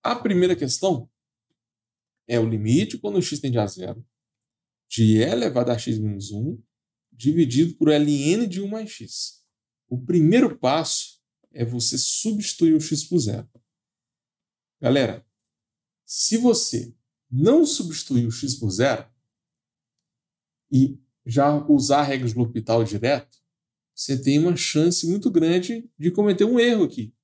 A primeira questão é o limite quando x tende a zero de e elevado a x menos 1 dividido por ln de 1 mais x. O primeiro passo é você substituir o x por zero. Galera, se você não substituir o x por zero e já usar a regra de L'Hopital direto, você tem uma chance muito grande de cometer um erro aqui.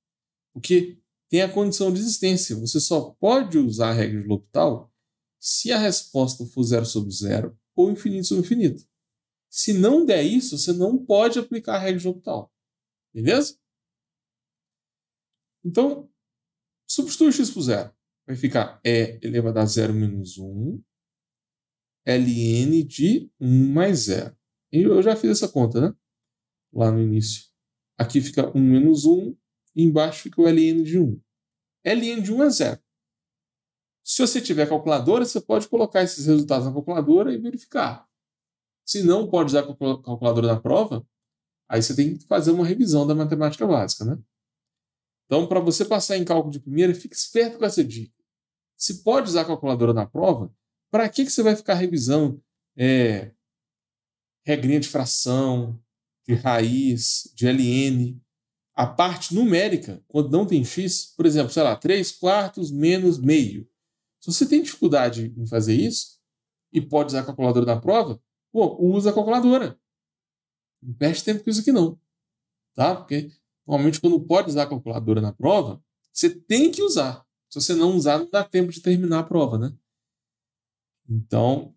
Porque tem a condição de existência. Você só pode usar a regra de L'Hopital se a resposta for 0 sobre 0 ou infinito sobre infinito. Se não der isso, você não pode aplicar a regra de L'Hopital. Beleza? Então, substitui o x por zero. Vai ficar e elevado a 0 menos 1 ln de 1 mais 0. Eu já fiz essa conta, né? Lá no início. Aqui fica 1 menos 1, e embaixo fica o ln de 1. ln de 1 é 0. Se você tiver calculadora, você pode colocar esses resultados na calculadora e verificar. Se não pode usar a calculadora na prova, aí você tem que fazer uma revisão da matemática básica, né? Então, para você passar em cálculo de primeira, fique esperto com essa dica. Se pode usar a calculadora na prova, para que você vai ficar revisando regrinha de fração, de raiz, de ln? A parte numérica, quando não tem x, por exemplo, sei lá, 3/4 menos meio. Se você tem dificuldade em fazer isso e pode usar a calculadora na prova, usa a calculadora. Não perde tempo com isso aqui não. Tá? Porque normalmente quando pode usar a calculadora na prova, você tem que usar. Se você não usar, não dá tempo de terminar a prova, né? Então,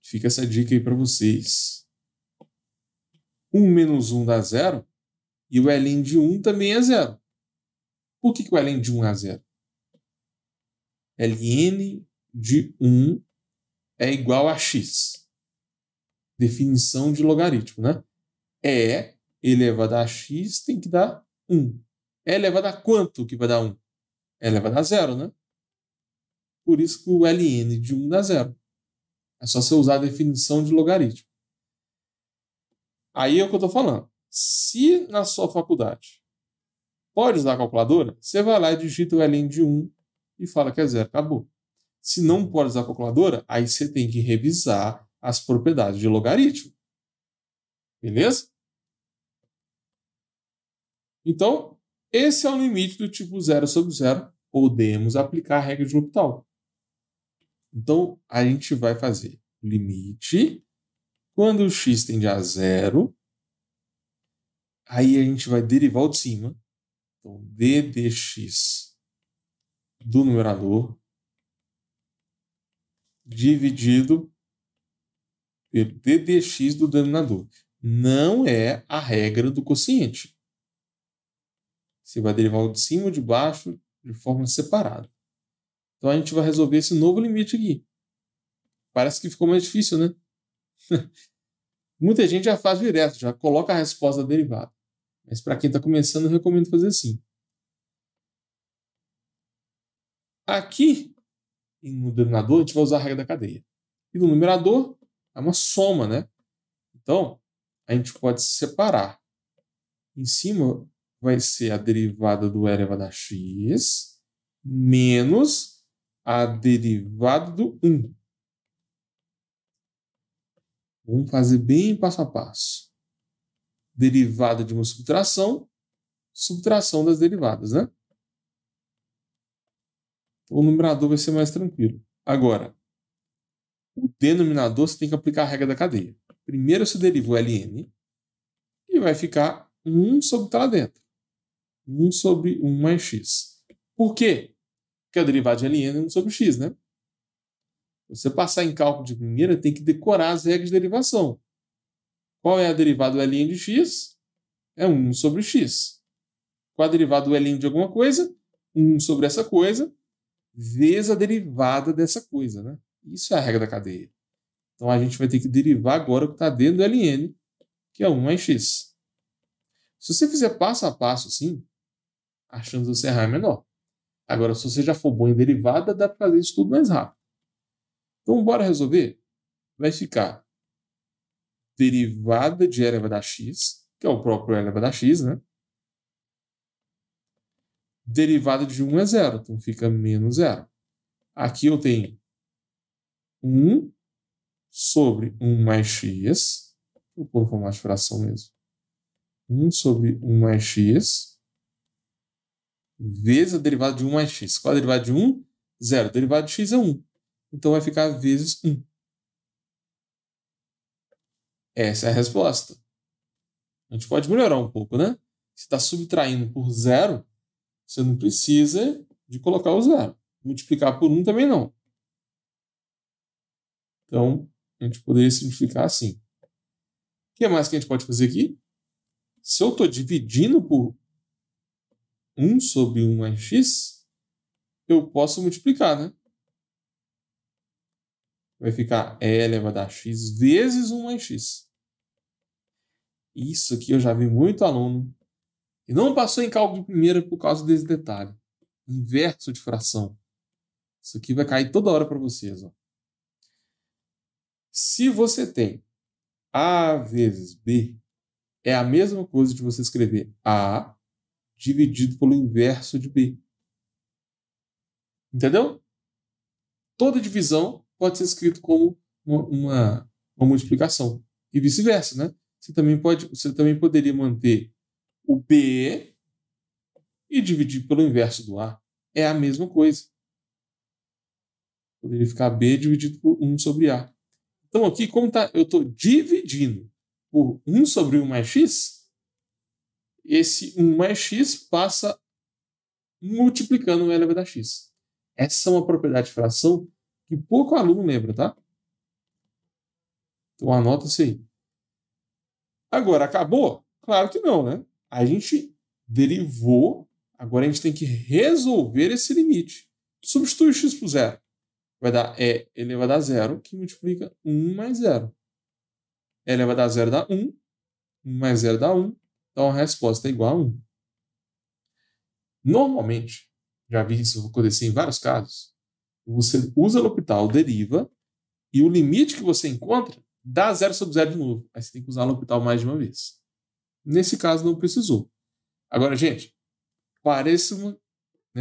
fica essa dica aí para vocês. 1 menos 1 dá 0 e o ln de 1 também é 0. Por que o ln de 1 é 0? ln de 1 é igual a x. Definição de logaritmo, né? E elevado a x tem que dar 1. E elevado a quanto que vai dar 1? É elevado a 0, né? Por isso que o ln de 1 dá 0. É só você usar a definição de logaritmo. Aí é o que eu estou falando. Se na sua faculdade pode usar a calculadora, você vai lá e digita o ln de 1 e fala que é 0. Acabou. Se não pode usar a calculadora, aí você tem que revisar as propriedades de logaritmo. Beleza? Então, esse é o limite do tipo 0 sobre 0. Podemos aplicar a regra de L'Hopital. Então, a gente vai fazer o limite quando o x tende a 0. Aí a gente vai derivar o de cima. Então, d dx do numerador dividido pelo d dx do denominador. Não é a regra do quociente. Você vai derivar o de cima e o de baixo de forma separada. Então a gente vai resolver esse novo limite aqui. Parece que ficou mais difícil, né? Muita gente já faz direto, já coloca a resposta da derivada. Mas para quem está começando, eu recomendo fazer assim. Aqui, no denominador, a gente vai usar a regra da cadeia. E no numerador, é uma soma, né? Então, a gente pode separar. Em cima vai ser a derivada do e elevado a x menos a derivada do 1. Vamos fazer bem passo a passo. Derivada de uma subtração, subtração das derivadas, né? O numerador vai ser mais tranquilo. Agora, o denominador você tem que aplicar a regra da cadeia. Primeiro você deriva o ln e vai ficar 1 sobre o que está lá dentro. 1 sobre 1 mais x. Por quê? Porque a derivada de ln é 1 sobre x, né? Você passar em cálculo de primeira, tem que decorar as regras de derivação. Qual é a derivada do ln de x? É 1 sobre x. Qual a derivada do ln de alguma coisa? 1 sobre essa coisa, vezes a derivada dessa coisa, né? Isso é a regra da cadeia. Então a gente vai ter que derivar agora o que está dentro do ln, que é 1 mais x. Se você fizer passo a passo assim, a chance de você errar é menor. Agora, se você já for bom em derivada, dá para fazer isso tudo mais rápido. Então, bora resolver? Vai ficar derivada de e elevado a x, que é o próprio e elevado a x, né? Derivada de 1 é 0, então fica menos 0. Aqui eu tenho 1 sobre 1 mais x. Vou pôr no formato de fração mesmo. 1 sobre 1 mais x vezes a derivada de 1 mais x. Qual é a derivada de 1? 0. A derivada de x é 1. Então vai ficar vezes 1. Essa é a resposta. A gente pode melhorar um pouco, né? Se está subtraindo por 0, você não precisa de colocar o 0. Multiplicar por 1 também não. Então, a gente poderia simplificar assim. O que mais que a gente pode fazer aqui? Se eu estou dividindo por 1 sobre 1 mais x, eu posso multiplicar, né? Vai ficar e elevado a x vezes 1 mais x. Isso aqui eu já vi muito aluno e não passou em cálculo de primeira por causa desse detalhe. Inverso de fração. Isso aqui vai cair toda hora para vocês. Ó. Se você tem A vezes B, é a mesma coisa de você escrever A dividido pelo inverso de B. Entendeu? Toda divisão pode ser escrito como uma multiplicação. E vice-versa, né? Você também poderia manter o B e dividir pelo inverso do A. É a mesma coisa. Poderia ficar B dividido por 1 sobre A. Então aqui, como eu estou dividindo por 1 sobre 1 mais x, esse 1 mais x passa multiplicando o elevado a x. Essa é uma propriedade de fração que pouco aluno lembra, tá? Então anota isso aí. Agora, acabou? Claro que não, né? A gente derivou, agora a gente tem que resolver esse limite. Substitui o x por 0. Vai dar e elevado a 0, que multiplica 1 mais 0. E elevado a 0 dá 1. 1 mais 0 dá 1. Então a resposta é igual a 1. Normalmente, já vi isso acontecer em vários casos, você usa L'Hopital, deriva, e o limite que você encontra dá 0 sobre 0 de novo. Aí você tem que usar L'Hopital mais de uma vez. Nesse caso não precisou. Agora, gente,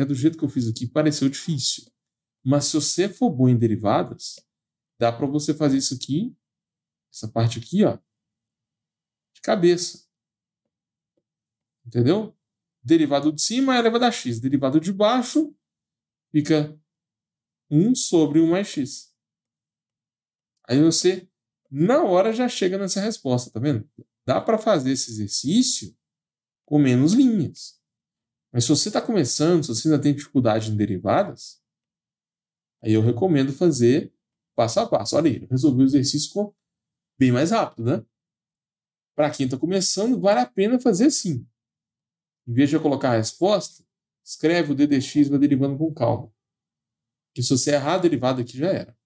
do jeito que eu fiz aqui, pareceu difícil. Mas se você for bom em derivadas, dá para você fazer isso aqui, essa parte aqui, ó, de cabeça. Entendeu? Derivado de cima é elevado a x. Derivado de baixo fica 1 sobre 1 mais x. Aí você, na hora, já chega nessa resposta, tá vendo? Dá para fazer esse exercício com menos linhas. Mas se você está começando, se você ainda tem dificuldade em derivadas, aí eu recomendo fazer passo a passo. Olha aí, eu resolvi o exercício bem mais rápido, né? Para quem está começando, vale a pena fazer assim. Em vez de eu colocar a resposta, escreve o d dx e vai derivando com calma. Porque se você errar a derivada aqui, já era.